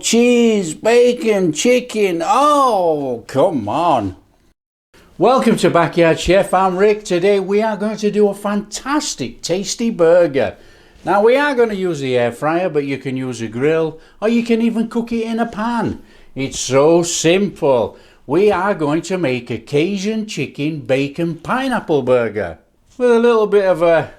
cheese, bacon, chicken. Oh, come on. Welcome to Backyard Chef. I'm Rick. Today we are going to do a fantastic, tasty burger. Now we are going to use the air fryer, but you can use a grill or you can even cook it in a pan. It's so simple. We are going to make a Cajun chicken bacon pineapple burger with a little bit of a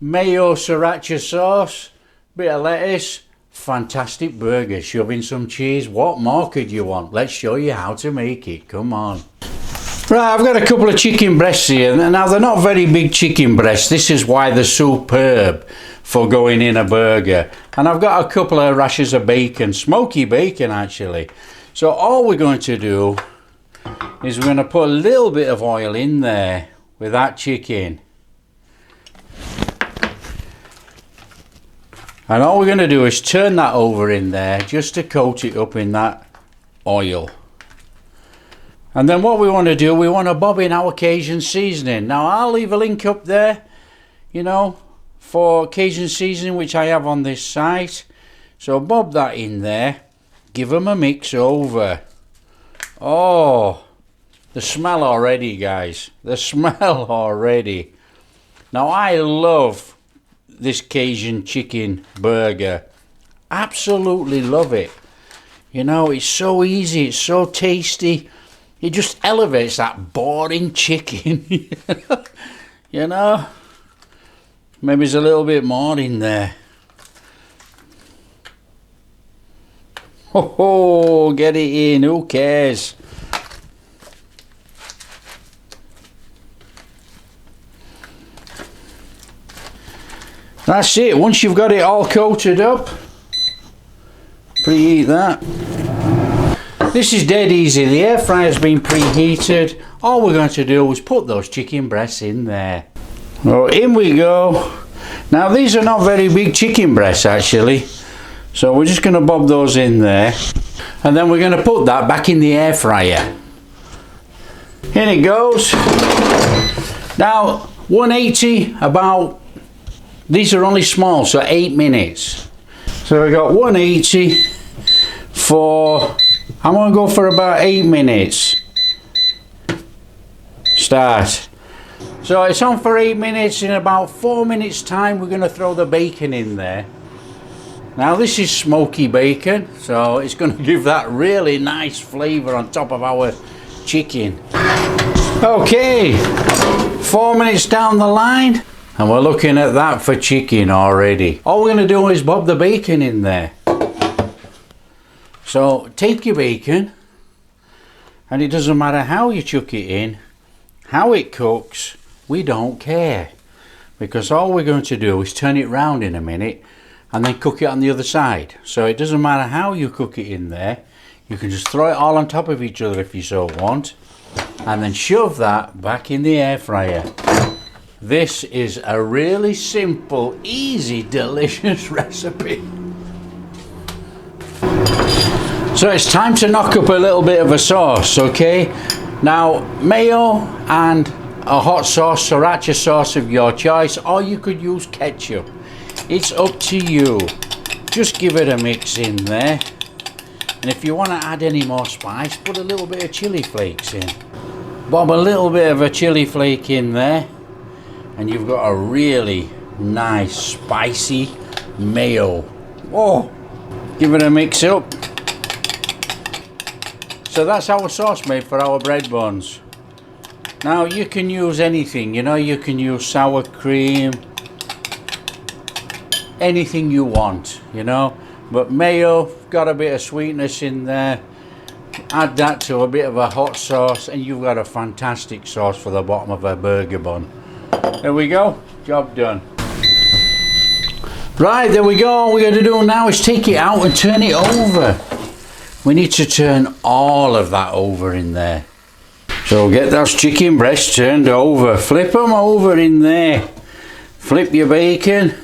Mayo sriracha sauce, bit of lettuce. Fantastic burger, shove in some cheese. What more could you want? Let's show you how to make it. Come on. Right, I've got a couple of chicken breasts here. Now they're not very big chicken breasts. This is why they're superb for going in a burger. And I've got a couple of rashers of bacon, smoky bacon actually. So all we're going to do is we're going to put a little bit of oil in there with that chicken. And all we're going to do is turn that over in there just to coat it up in that oil. And then what we want to do, we want to bob in our Cajun seasoning. Now I'll leave a link up there, you know, for Cajun seasoning, which I have on this site. So bob that in there, give them a mix over. Oh, the smell already, guys. The smell already. Now I love this Cajun chicken burger. Absolutely love it. You know, it's so easy, it's so tasty. It just elevates that boring chicken. You know, maybe there's a little bit more in there. Oh, get it in, who cares? That's it. Once you've got it all coated up, preheat that. This is dead easy. The air fryer's been preheated. All we're going to do is put those chicken breasts in there. Oh, in we go. Now these are not very big chicken breasts actually, so we're just going to bob those in there, and then we're going to put that back in the air fryer. In it goes. Now 180 about. These are only small, so 8 minutes. So we got 180 for, I'm going to go for about 8 minutes. Start. So it's on for 8 minutes. In about 4 minutes time we're going to throw the bacon in there. Now this is smoky bacon, so it's going to give that really nice flavour on top of our chicken. Okay, 4 minutes down the line. And we're looking at that for chicken already. All we're going to do is bob the bacon in there. So take your bacon, and it doesn't matter how you chuck it in, how it cooks, we don't care. Because all we're going to do is turn it round in a minute and then cook it on the other side. So it doesn't matter how you cook it in there. You can just throw it all on top of each other if you so want, and then shove that back in the air fryer. This is a really simple, easy, delicious recipe. So it's time to knock up a little bit of a sauce, okay? Now, mayo and a hot sauce, sriracha sauce of your choice, or you could use ketchup. It's up to you. Just give it a mix in there. And if you want to add any more spice, put a little bit of chili flakes in. Bob a little bit of a chili flake in there, and you've got a really nice spicy mayo. Oh, give it a mix up. So that's our sauce made for our bread buns. Now you can use anything, you know, you can use sour cream, anything you want, you know, but mayo, got a bit of sweetness in there. Add that to a bit of a hot sauce and you've got a fantastic sauce for the bottom of a burger bun. There we go, job done. Right, there we go. All we're going to do now is take it out and turn it over. We need to turn all of that over in there. So get those chicken breasts turned over. Flip them over in there. Flip your bacon.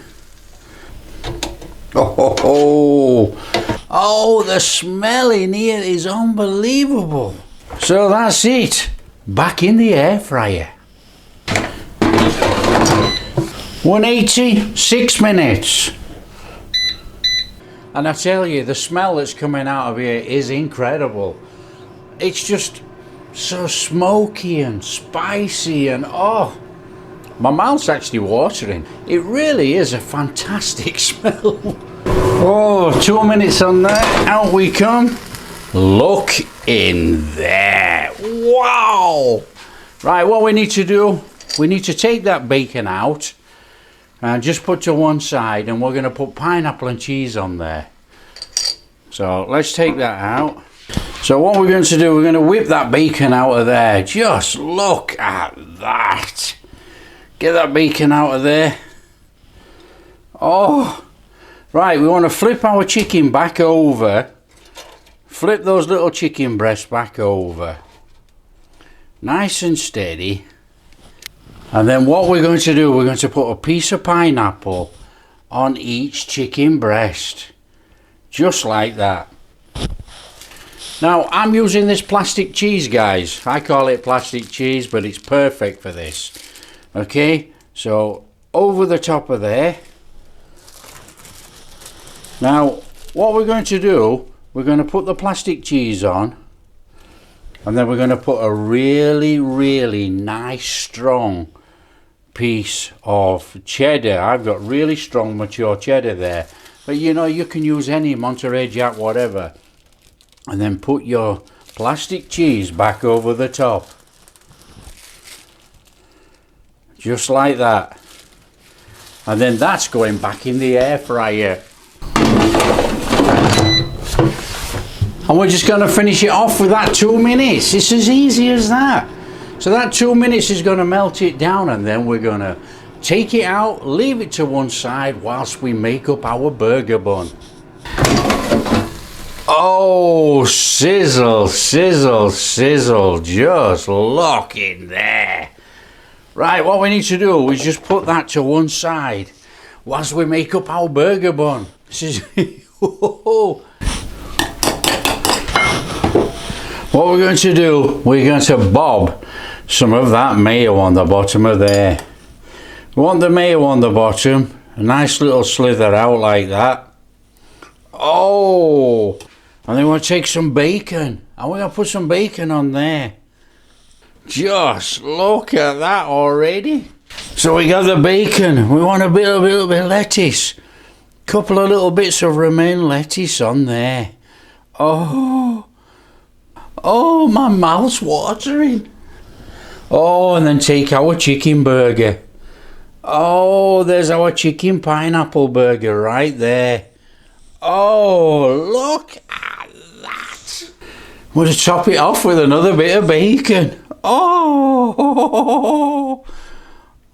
Oh, the smell in here is unbelievable. So that's it. Back in the air fryer. 180, 6 minutes. And I tell you, the smell that's coming out of here is incredible. It's just so smoky and spicy, and oh, my mouth's actually watering. It really is a fantastic smell. Oh, 2 minutes on there, out we come. Look in there, wow. Right, what we need to do, we need to take that bacon out and just put to one side, and we're going to put pineapple and cheese on there. So let's take that out. So what we're going to do, we're going to whip that bacon out of there. Just look at that. Get that bacon out of there. Oh, right, we want to flip our chicken back over. Flip those little chicken breasts back over. Nice and steady. And then what we're going to do, we're going to put a piece of pineapple on each chicken breast. Just like that. Now, I'm using this plastic cheese, guys. I call it plastic cheese, but it's perfect for this. Okay, so over the top of there. Now, what we're going to do, we're going to put the plastic cheese on, and then we're going to put a really, really nice, strong piece of cheddar. I've got really strong, mature cheddar there. But you know, you can use any Monterey Jack, whatever. And then put your plastic cheese back over the top. Just like that. And then that's going back in the air fryer. And we're just going to finish it off with that 2 minutes. It's as easy as that. So that 2 minutes is going to melt it down, and then we're going to take it out, leave it to one side whilst we make up our burger bun. Oh, sizzle, sizzle, sizzle. Just look in there. Right, what we need to do is just put that to one side whilst we make up our burger bun. This is what we're going to do, we're going to bob some of that mayo on the bottom of there. We want the mayo on the bottom, a nice little slither out like that. Oh, and then we're going to take some bacon, and we're going to put some bacon on there. Just look at that already. So we got the bacon, we want a little bit of lettuce. Couple of little bits of Romain lettuce on there. Oh, oh, my mouth's watering. Oh, and then take our chicken burger. Oh, there's our chicken pineapple burger right there. Oh, look at that. We're going to top it off with another bit of bacon. Oh,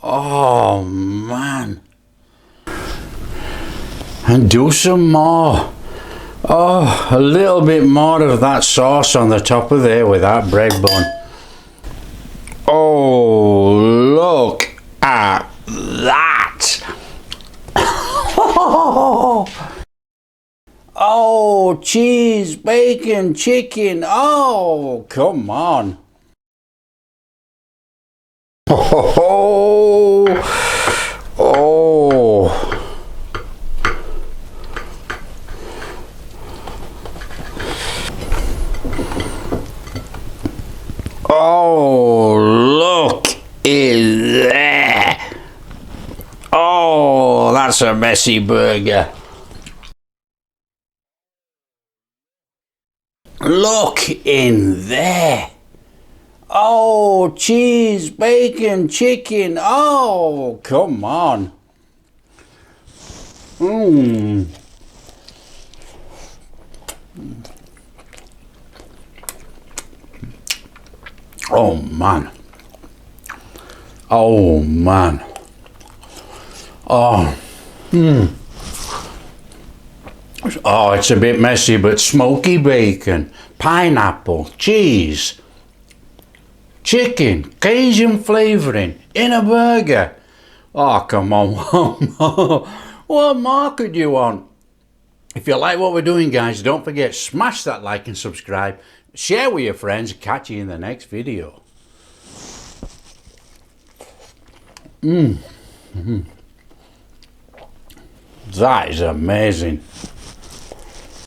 oh man. And do some more. Oh, a little bit more of that sauce on the top of there with that bread bun. Oh, look at that. Oh, cheese, bacon, chicken. Oh, come on. Oh, oh. Oh, look in there. Oh, that's a messy burger. Look in there. Oh, cheese, bacon, chicken. Oh, come on. Mmm. Oh man. Oh man. Oh. Oh, it's a bit messy, but smoky bacon, pineapple, cheese, chicken, Cajun flavouring in a burger. Oh, come on. What more could you want? If you like what we're doing, guys, don't forget, smash that like and subscribe. Share with your friends. Catch you in the next video. That is amazing.